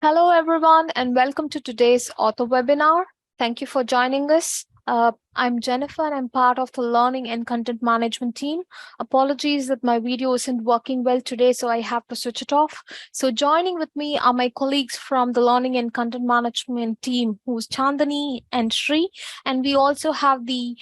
Hello, everyone, and welcome to today's author webinar. Thank you for joining us. I'm Jennifer, and I'm part of the Learning and Content Management team. Apologies that my video isn't working well today, so I have to switch it off. So joining with me are my colleagues from the Learning and Content Management team, who's Chandani and Shri, and we also have Deepak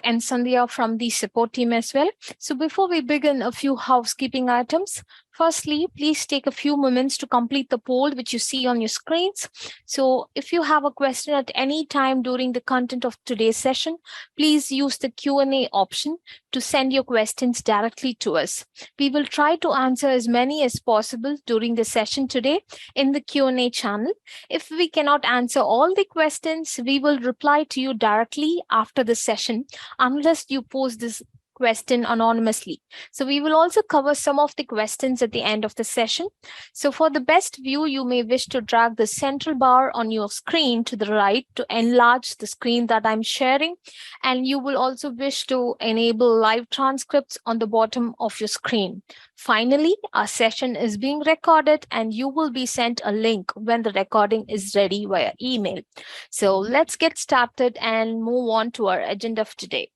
and Sandhya from the support team as well. So before we begin, a few housekeeping items. Firstly, please take a few moments to complete the poll which you see on your screens. So if you have a question at any time during the content of today's session, please use the Q&A option to send your questions directly to us. We will try to answer as many as possible during the session today in the Q&A channel. If we cannot answer all the questions, we will reply to you directly after the session unless you post this question anonymously. So we will also cover some of the questions at the end of the session. So for the best view, you may wish to drag the central bar on your screen to the right to enlarge the screen that I'm sharing. And you will also wish to enable live transcripts on the bottom of your screen. Finally, our session is being recorded and you will be sent a link when the recording is ready via email. So let's get started and move on to our agenda of today.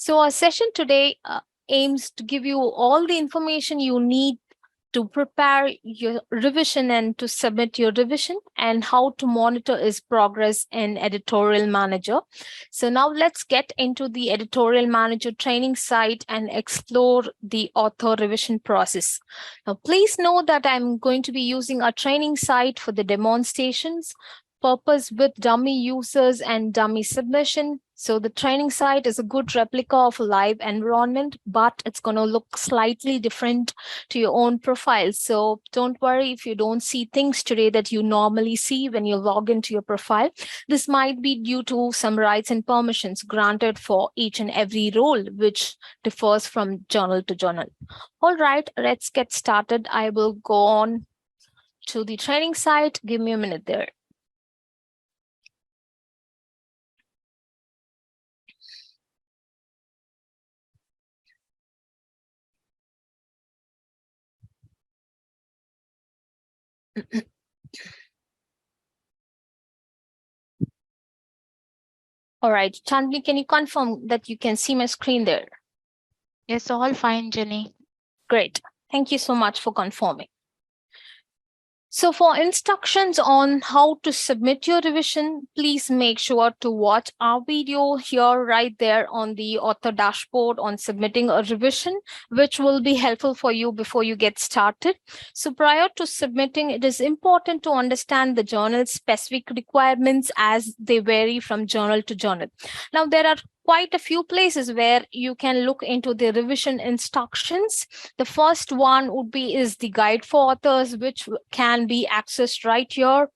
So our session today aims to give you all the information you need to prepare your revision and to submit your revision and how to monitor its progress in Editorial Manager. So now let's get into the Editorial Manager training site and explore the author revision process. Now, please know that I'm going to be using a training site for the demonstrations, purpose with dummy users and dummy submission. So the training site is a good replica of a live environment, but it's going to look slightly different to your own profile. So don't worry if you don't see things today that you normally see when you log into your profile. This might be due to some rights and permissions granted for each and every role, which differs from journal to journal. All right, let's get started. I will go on to the training site. Give me a minute there. All right, Chandni, can you confirm that you can see my screen there? Yes, all fine, Jenny. Great. Thank you so much for confirming. So for instructions on how to submit your revision, please make sure to watch our video here right there on the author dashboard on submitting a revision, which will be helpful for you before you get started. So prior to submitting, it is important to understand the journal's specific requirements as they vary from journal to journal. Now, there are quite a few places where you can look into the revision instructions. The first one is the guide for authors, which can be accessed right here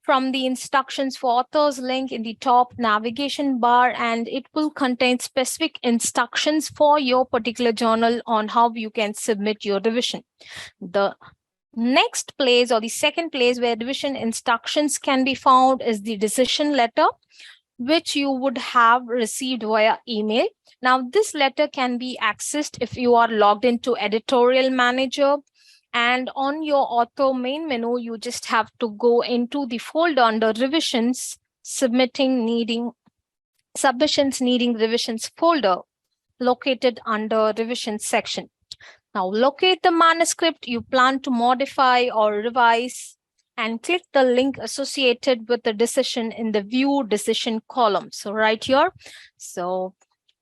from the instructions for authors link in the top navigation bar, and it will contain specific instructions for your particular journal on how you can submit your revision. The next place, or the second place where revision instructions can be found, is the decision letter, which you would have received via email. Now, this letter can be accessed if you are logged into Editorial Manager. And on your author main menu, you just have to go into the folder under revisions, submissions needing revisions folder located under revisions section. Now, locate the manuscript you plan to modify or revise and click the link associated with the decision in the view decision column. So right here. So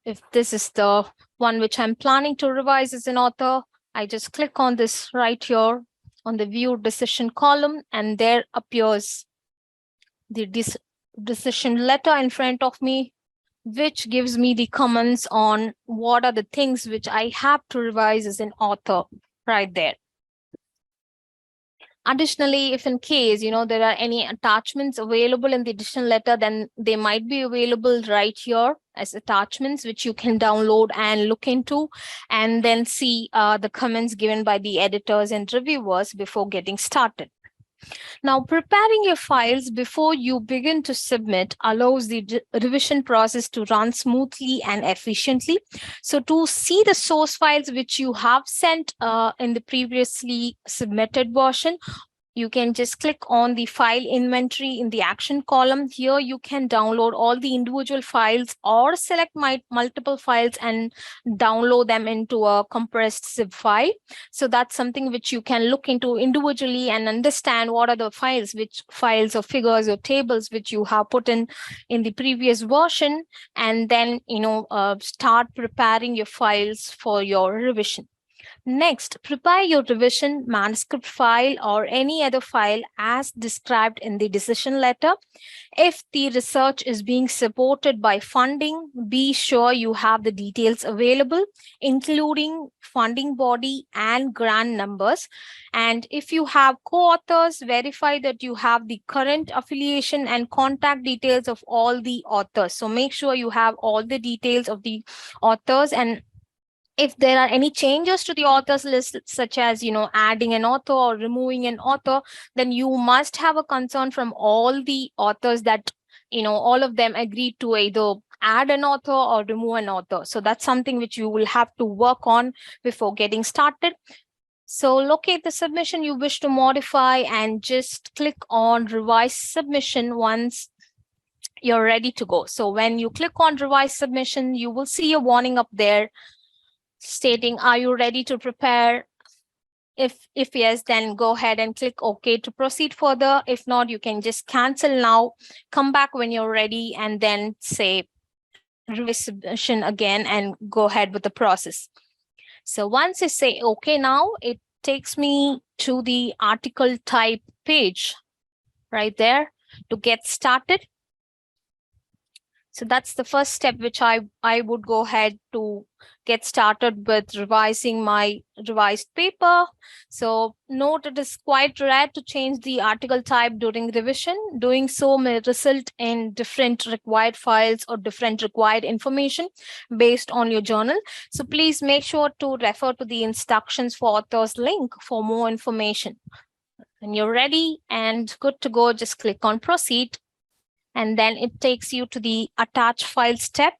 if this is the one which I'm planning to revise as an author, I just click on this right here on the view decision column, and there appears the decision letter in front of me, which gives me the comments on what are the things which I have to revise as an author right there. Additionally, if in case, there are any attachments available in the decision letter, then they might be available right here as attachments, which you can download and look into, and then see the comments given by the editors and reviewers before getting started. Now, preparing your files before you begin to submit allows the revision process to run smoothly and efficiently. So to see the source files which you have sent in the previously submitted version, you can just click on the file inventory in the action column. Here you can download all the individual files or select multiple files and download them into a compressed zip file. So that's something which you can look into individually and understand what are the files, which files or figures or tables which you have put in the previous version, and then start preparing your files for your revision. Next, prepare your revision manuscript file or any other file as described in the decision letter. If the research is being supported by funding, be sure you have the details available, including funding body and grant numbers. And if you have co-authors, verify that you have the current affiliation and contact details of all the authors. So make sure you have all the details of the authors, and if there are any changes to the authors list, such as adding an author or removing an author, then you must have a concern from all the authors that all of them agreed to either add an author or remove an author. So that's something which you will have to work on before getting started. So locate the submission you wish to modify and just click on revise submission once you're ready to go. So when you click on revise submission, you will see a warning up there stating, are you ready to prepare? If yes, then go ahead and click OK to proceed further. If not, you can just cancel now, come back when you're ready, and then say revise submission again and go ahead with the process. So once you say OK now, it takes me to the article type page right there to get started. So that's the first step which I would go ahead to get started with revising my revised paper. So note, it is quite rare to change the article type during revision. Doing so may result in different required files or different required information based on your journal. So please make sure to refer to the instructions for authors link for more information. When you're ready and good to go, just click on proceed. And then it takes you to the attach files tab.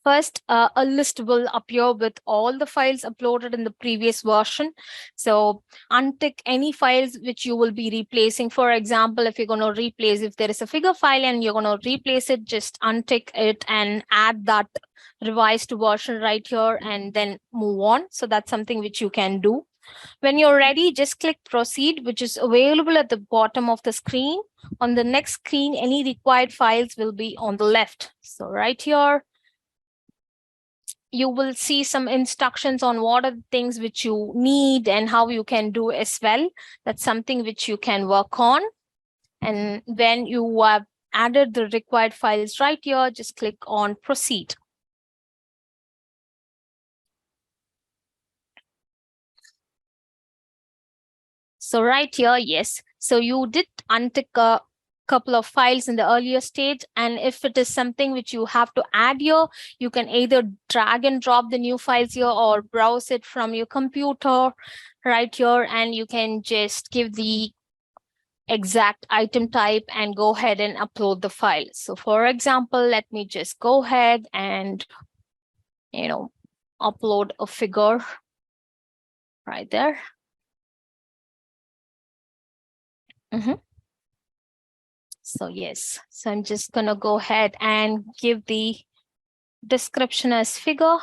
First, a list will appear with all the files uploaded in the previous version. So untick any files which you will be replacing. For example, if you're going to replace, if there is a figure file and you're going to replace it, just untick it and add that revised version right here and then move on. So that's something which you can do. When you're ready, just click proceed, which is available at the bottom of the screen. On the next screen, any required files will be on the left. So right here, you will see some instructions on what are the things which you need and how you can do as well. That's something which you can work on. And when you have added the required files right here, just click on proceed. So right here, yes. So you did untick a couple of files in the earlier stage. And if it is something which you have to add here, you can either drag and drop the new files here or browse it from your computer right here. And you can just give the exact item type and go ahead and upload the file. So for example, let me just go ahead and, upload a figure right there. So yes, so I'm just going to go ahead and give the description as figure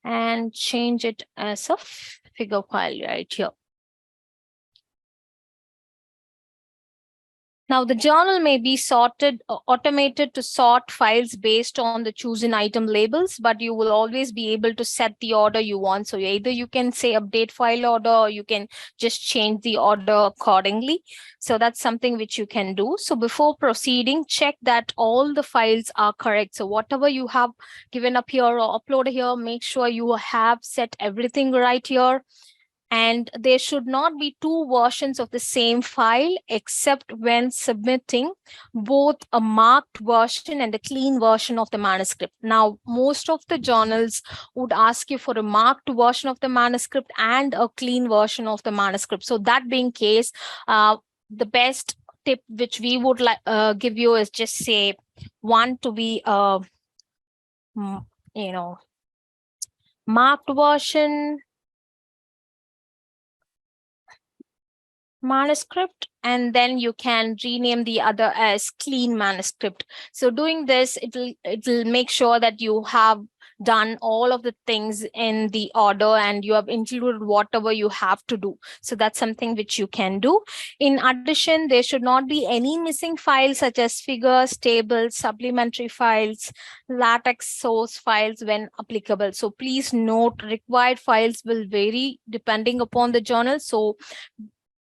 and change it as a figure file right here. Now, the journal may be automated to sort files based on the chosen item labels, but you will always be able to set the order you want. So either you can say update file order, or you can just change the order accordingly. So that's something which you can do. So before proceeding, check that all the files are correct. So whatever you have given up here or uploaded here, make sure you have set everything right here. And there should not be two versions of the same file except when submitting both a marked version and a clean version of the manuscript. Now, most of the journals would ask you for a marked version of the manuscript and a clean version of the manuscript. So that being case, the best tip which we would give you is just say one to be marked version manuscript, and then you can rename the other as clean manuscript. So doing this, it'll make sure that you have done all of the things in the order and you have included whatever you have to do. So that's something which you can do. In addition, there should not be any missing files such as figures, tables, supplementary files, LaTeX source files when applicable. So please note, required files will vary depending upon the journal. So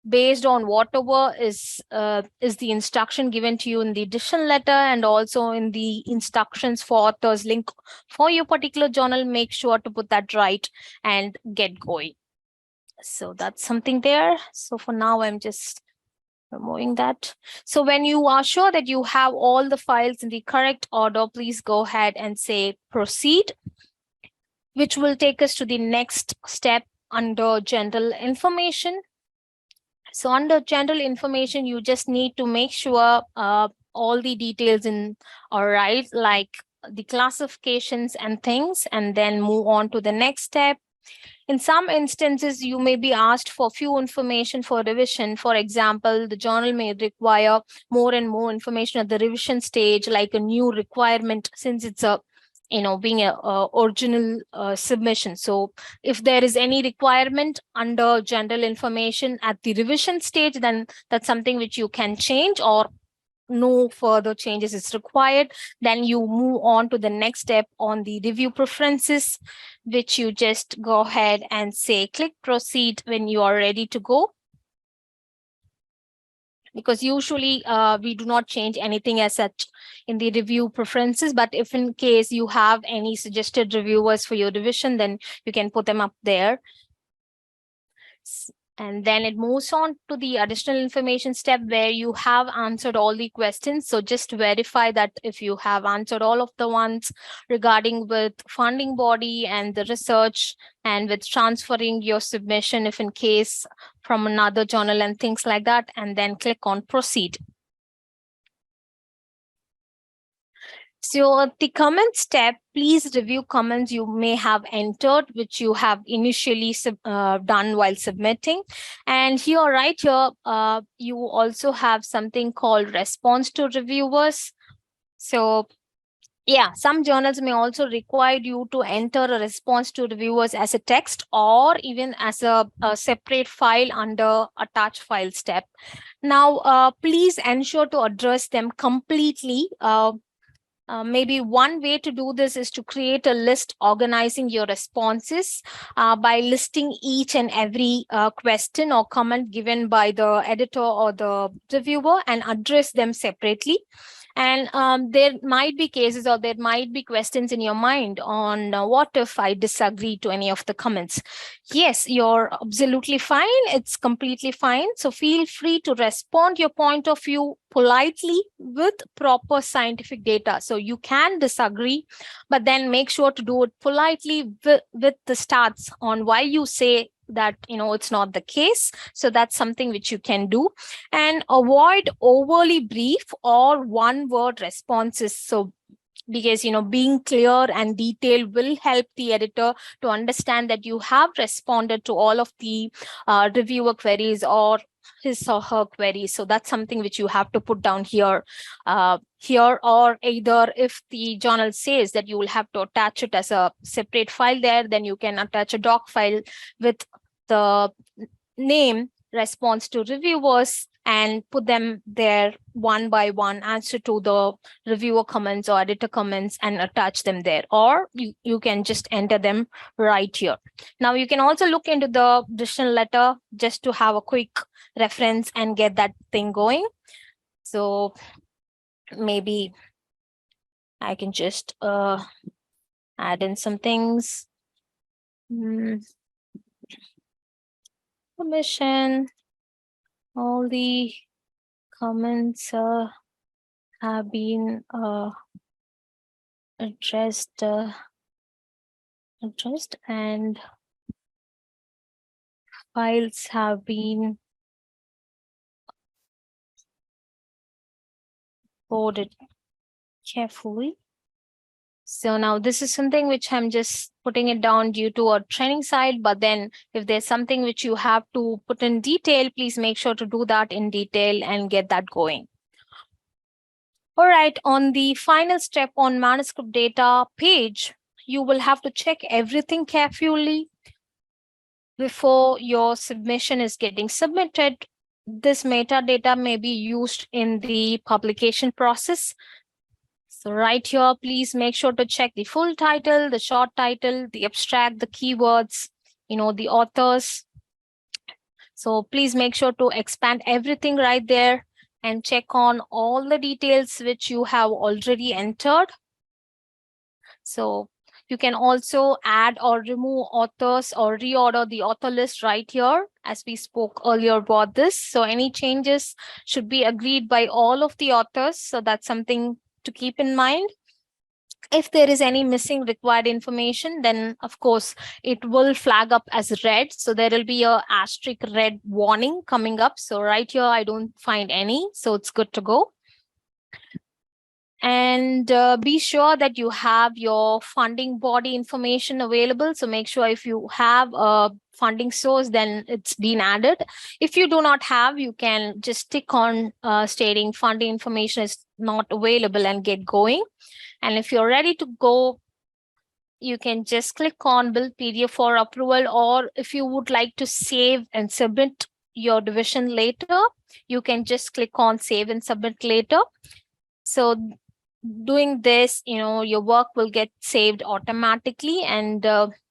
based on whatever is the instruction given to you in the edition letter and also in the instructions for authors link for your particular journal, make sure to put that right and get going. So that's something there. So for now, I'm just removing that. So when you are sure that you have all the files in the correct order, please go ahead and say proceed, which will take us to the next step under general information. So under general information, you just need to make sure all the details are right, like the classifications and things, and then move on to the next step. In some instances, you may be asked for few information for revision. For example, the journal may require more and more information at the revision stage, like a new requirement, since it's a being a original submission. So if there is any requirement under general information at the revision stage, then that's something which you can change, or no further changes is required. Then you move on to the next step on the review preferences, which you just go ahead and say click proceed when you are ready to go. Because usually we do not change anything as such in the review preferences, but if in case you have any suggested reviewers for your revision, then you can put them up there. And then it moves on to the additional information step where you have answered all the questions. So just verify that if you have answered all of the ones regarding with funding body and the research and with transferring your submission, if in case from another journal and things like that, and then click on proceed. So the comment step, please review comments you may have entered, which you have initially done while submitting. And here, right here, you also have something called response to reviewers. So yeah, some journals may also require you to enter a response to reviewers as a text or even as a separate file under attach file step. Now, please ensure to address them completely. Maybe one way to do this is to create a list organizing your responses by listing each and every question or comment given by the editor or the reviewer and address them separately. And there might be cases or there might be questions in your mind on what if I disagree to any of the comments. Yes, you're absolutely fine. It's completely fine. So feel free to respond your point of view politely with proper scientific data. So you can disagree, but then make sure to do it politely with the stats on why you say that it's not the case. So that's something which you can do. And avoid overly brief or one word responses. So because being clear and detailed will help the editor to understand that you have responded to all of the reviewer queries or his or her queries. So that's something which you have to put down here, or either if the journal says that you will have to attach it as a separate file there, then you can attach a doc file with the name response to reviewers and put them there one by one, answer to the reviewer comments or editor comments and attach them there, or you can just enter them right here. Now you can also look into the decision letter just to have a quick reference and get that thing going. So maybe I can just add in some things. permission. All the comments have been addressed and files have been coded carefully. So now this is something which I'm just putting it down due to a training side, but then if there's something which you have to put in detail, please make sure to do that in detail and get that going. All right, on the final step on manuscript data page, you will have to check everything carefully before your submission is getting submitted. This metadata may be used in the publication process. So right here, please make sure to check the full title, the short title, the abstract, the keywords, the authors. So please make sure to expand everything right there and check on all the details which you have already entered. So you can also add or remove authors or reorder the author list right here, as we spoke earlier about this. So any changes should be agreed by all of the authors. So that's something to keep in mind. If there is any missing required information, then of course it will flag up as red. So there will be a asterisk red warning coming up. So right here, I don't find any. So it's good to go. And be sure that you have your funding body information available. So make sure if you have a funding source, then it's been added. If you do not have, you can just tick on stating funding information is not available and get going. And if you're ready to go, you can just click on Build PDF for approval, or if you would like to save and submit your division later, you can just click on Save and Submit Later. So doing this, your work will get saved automatically. And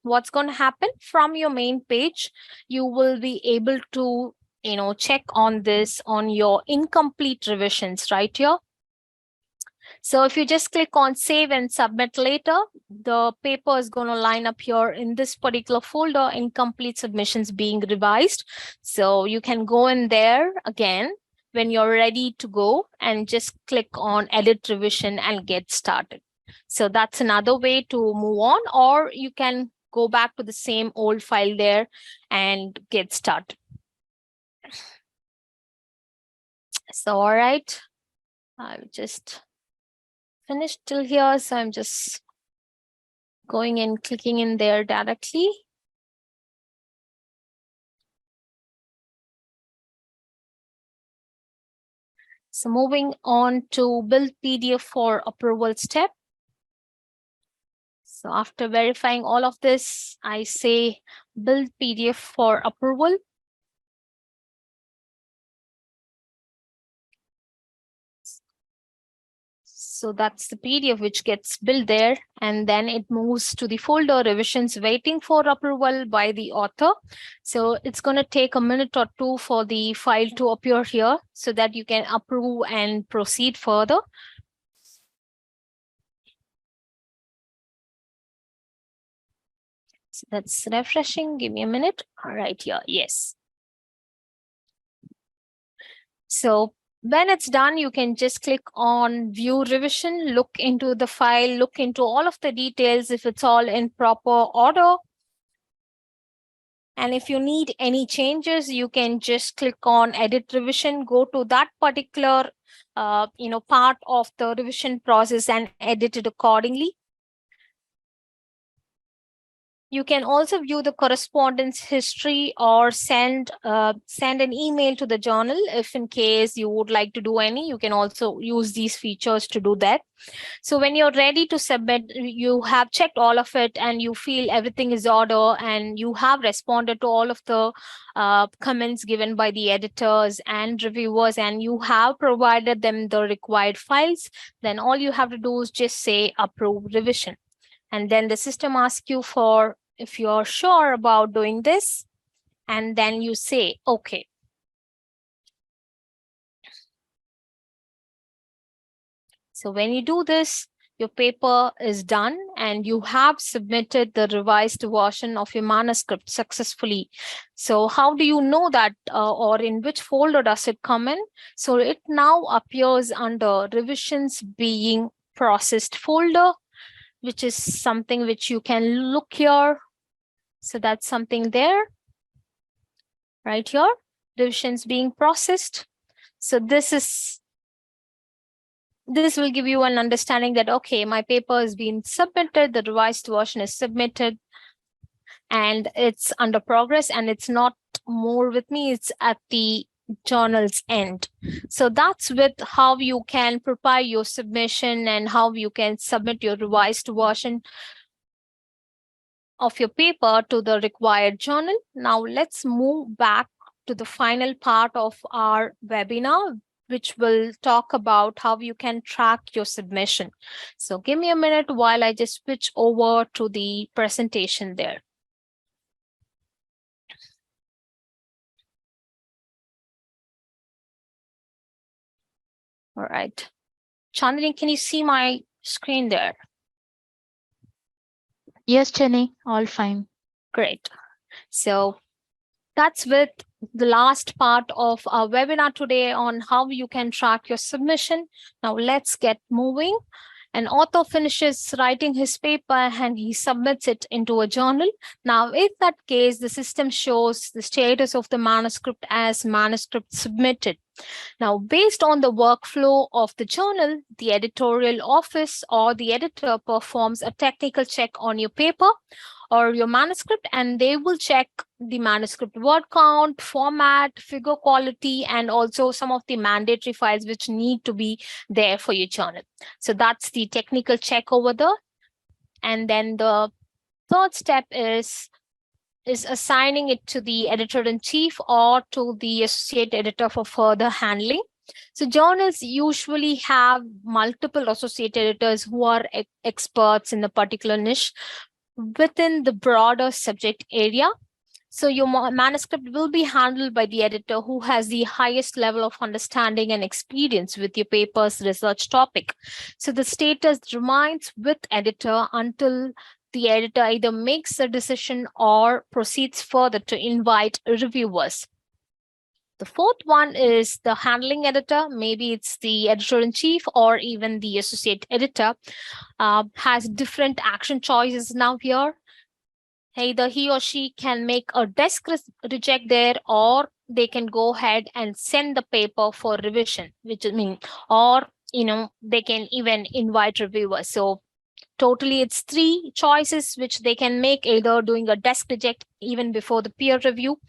what's going to happen from your main page, you will be able to, check on this on your incomplete revisions right here. So if you just click on Save and Submit Later, the paper is going to line up here in this particular folder, Incomplete Submissions Being Revised. So you can go in there again when you're ready to go and just click on Edit Revision and get started. So that's another way to move on, or you can go back to the same old file there and get started. So, all right, I've just finished till here. So I'm just going and clicking in there directly. So moving on to Build PDF for approval step. So after verifying all of this, I say Build PDF for approval. So that's the PDF which gets built there, and then it moves to the folder Revisions Waiting for Approval by the author. So it's going to take a minute or two for the file to appear here so that you can approve and proceed further. So that's refreshing. Give me a minute. All right, here. Yes. So when it's done, you can just click on View Revision, look into the file, look into all of the details if it's all in proper order. And if you need any changes, you can just click on Edit Revision, go to that particular part of the revision process and edit it accordingly. You can also view the correspondence history or send an email to the journal. If in case you would like to do any, you can also use these features to do that. So when you're ready to submit, you have checked all of it and you feel everything is order and you have responded to all of the comments given by the editors and reviewers, and you have provided them the required files, then all you have to do is just say Approve Revision. And then the system asks you for if you're sure about doing this, and then you say, okay. So when you do this, your paper is done and you have submitted the revised version of your manuscript successfully. So how do you know that, or in which folder does it come in? So it now appears under revisions being processed folder, which is something which you can look here. So that's something there, right here, revisions being processed. So this will give you an understanding that, okay, my paper has been submitted, the revised version is submitted, and it's under progress, and it's not more with me, it's at the journal's end. So that's with how you can prepare your submission and how you can submit your revised version of your paper to the required journal. Now let's move back to the final part of our webinar, which will talk about how you can track your submission. So give me a minute while I just switch over to the presentation there. All right. Chandni, can you see my screen there? Yes, Jenny, all fine. Great. So that's with the last part of our webinar today on how you can track your submission. Now let's get moving. An author finishes writing his paper and he submits it into a journal. Now, in that case, the system shows the status of the manuscript as manuscript submitted. Now, based on the workflow of the journal, the editorial office or the editor performs a technical check on your paper or your manuscript, and they will check the manuscript word count, format, figure quality, and also some of the mandatory files which need to be there for your journal. So that's the technical check over there. And then the third step is assigning it to the editor-in-chief or to the associate editor for further handling. So journals usually have multiple associate editors who are experts in a particular niche within the broader subject area. So your manuscript will be handled by the editor who has the highest level of understanding and experience with your paper's research topic. So the status remains with editor until the editor either makes a decision or proceeds further to invite reviewers. The fourth one is the handling editor. Maybe it's the editor-in-chief or even the associate editor has different action choices now here. Either he or she can make a desk reject there, or they can go ahead and send the paper for revision, which I mean, or they can even invite reviewers. So totally it's 3 choices which they can make, either doing a desk reject even before the peer review,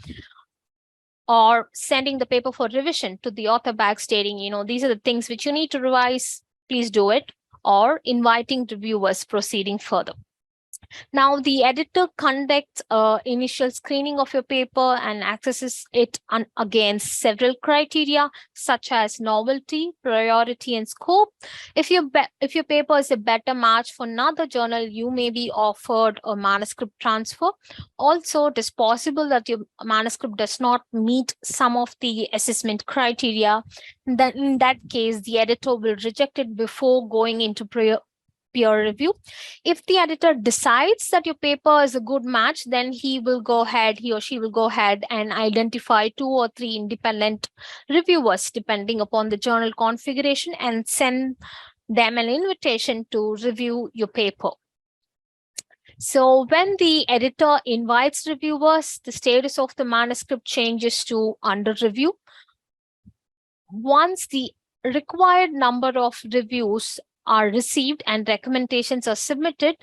or sending the paper for revision to the author back stating, these are the things which you need to revise, please do it, or inviting reviewers proceeding further. Now, the editor conducts initial screening of your paper and accesses it against several criteria, such as novelty, priority, and scope. If your paper is a better match for another journal, you may be offered a manuscript transfer. Also, it is possible that your manuscript does not meet some of the assessment criteria. Then, in that case, the editor will reject it before going into peer review. If the editor decides that your paper is a good match, then he or she will go ahead and identify 2 or 3 independent reviewers, depending upon the journal configuration, and send them an invitation to review your paper. So when the editor invites reviewers, the status of the manuscript changes to under review. Once the required number of reviews are received and recommendations are submitted,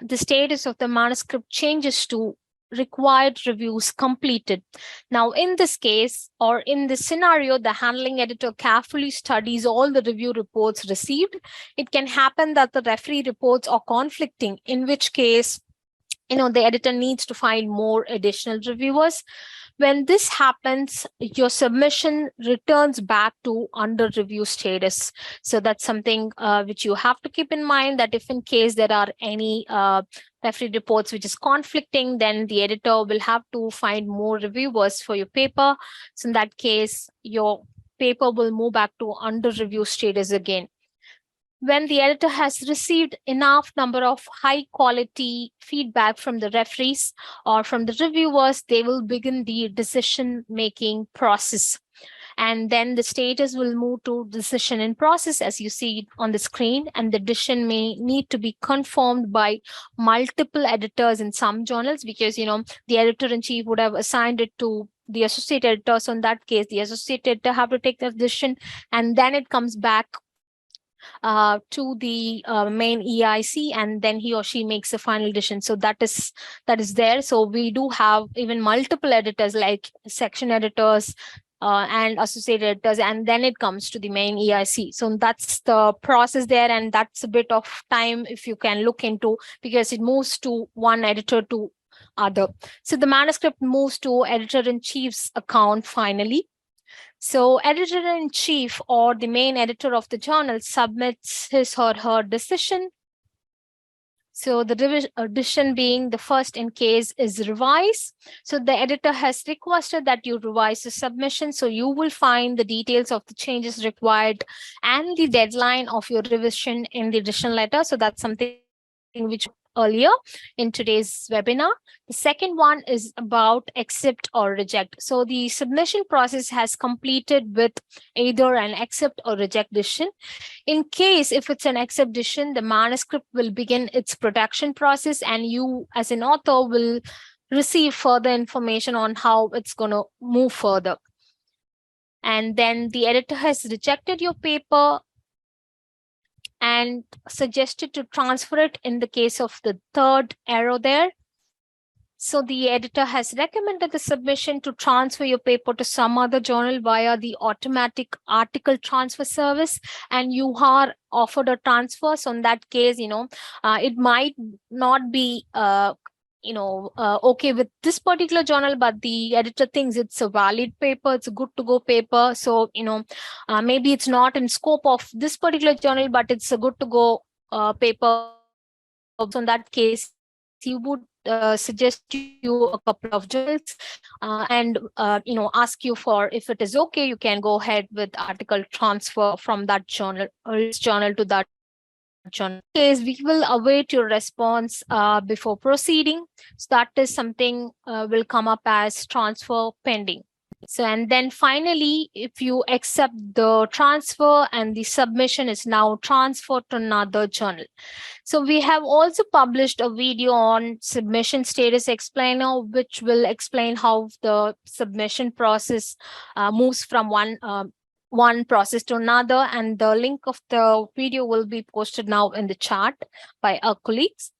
the status of the manuscript changes to required reviews completed. Now, in this case, or in this scenario, the handling editor carefully studies all the review reports received. It can happen that the referee reports are conflicting, in which case, the editor needs to find more additional reviewers. When this happens, your submission returns back to under review status. So that's something which you have to keep in mind, that if in case there are any referee reports which is conflicting, then the editor will have to find more reviewers for your paper. So in that case, your paper will move back to under review status again. When the editor has received enough number of high quality feedback from the referees or from the reviewers, they will begin the decision making process. And then the status will move to decision in process, as you see on the screen, and the decision may need to be confirmed by multiple editors in some journals, because the editor-in-chief would have assigned it to the associate editor. So in that case, the associate editor have to take the decision, and then it comes back to the main EIC, and then he or she makes a final decision. So that is there. So we do have even multiple editors, like section editors and associate editors, and then it comes to the main EIC. So that's the process there, and that's a bit of time if you can look into, because it moves to one editor to other. So the manuscript moves to editor-in-chief's account finally. So editor-in-chief or the main editor of the journal submits his or her decision. So the decision being the first in case is revise. So the editor has requested that you revise the submission. So you will find the details of the changes required and the deadline of your revision in the decision letter. So that's something which earlier in today's webinar. The second one is about accept or reject. So the submission process has completed with either an accept or reject decision. In case if it's an accept decision, the manuscript will begin its production process, and you as an author will receive further information on how it's going to move further. And then the editor has rejected your paper and suggested to transfer it in the case of the third arrow there. So the editor has recommended the submission to transfer your paper to some other journal via the automatic article transfer service, and you are offered a transfer. So in that case, it might not be okay with this particular journal, but the editor thinks it's a valid paper, it's a good to go paper. So maybe it's not in scope of this particular journal, but it's a good to go paper. So in that case, you would suggest you a couple of journals and ask you for, if it is okay, you can go ahead with article transfer from that journal or this journal to that journal. In case, we will await your response before proceeding. So that is something will come up as transfer pending. So, and then finally, if you accept the transfer and the submission is now transferred to another journal. So we have also published a video on submission status explainer, which will explain how the submission process moves from one process to another, and the link of the video will be posted now in the chat by our colleagues.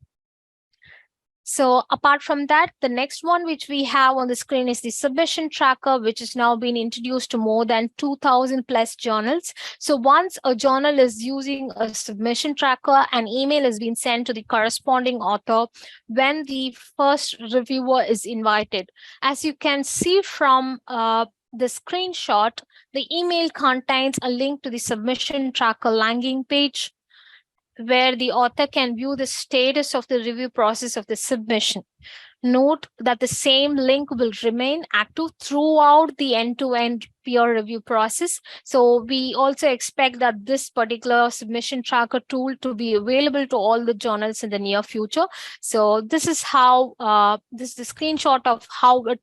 So apart from that, the next one which we have on the screen is the submission tracker, which has now been introduced to more than 2,000 plus journals. So once a journal is using a submission tracker, an email has been sent to the corresponding author when the first reviewer is invited. As you can see from the screenshot, the email contains a link to the submission tracker landing page, where the author can view the status of the review process of the submission. Note that the same link will remain active throughout the end-to-end peer review process. So we also expect that this particular submission tracker tool to be available to all the journals in the near future. So this is how this is the screenshot of how it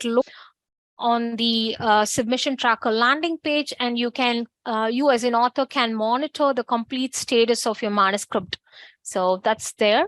looks on the submission tracker landing page, and you as an author can monitor the complete status of your manuscript. So that's there.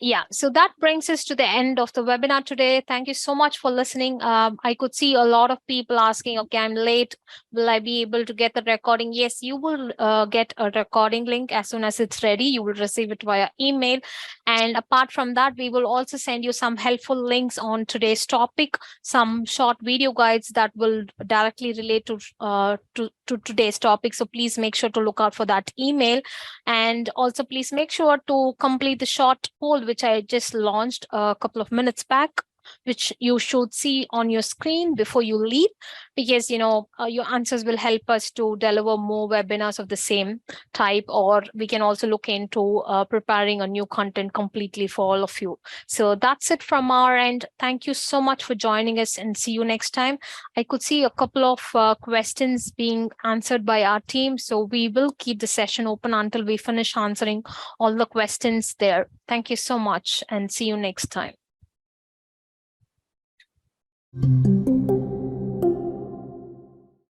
Yeah, so that brings us to the end of the webinar today. Thank you so much for listening. I could see a lot of people asking, okay, I'm late. Will I be able to get the recording? Yes, you will get a recording link as soon as it's ready. You will receive it via email. And apart from that, we will also send you some helpful links on today's topic, some short video guides that will directly relate to today's topic. So please make sure to look out for that email. And also please make sure to complete the short poll, which I just launched a couple of minutes back. which you should see on your screen before you leave, because your answers will help us to deliver more webinars of the same type, or we can also look into preparing a new content completely for all of you. So that's it from our end. Thank you so much for joining us, and see you next time. I could see a couple of questions being answered by our team, so we will keep the session open until we finish answering all the questions there. Thank you so much, and see you next time.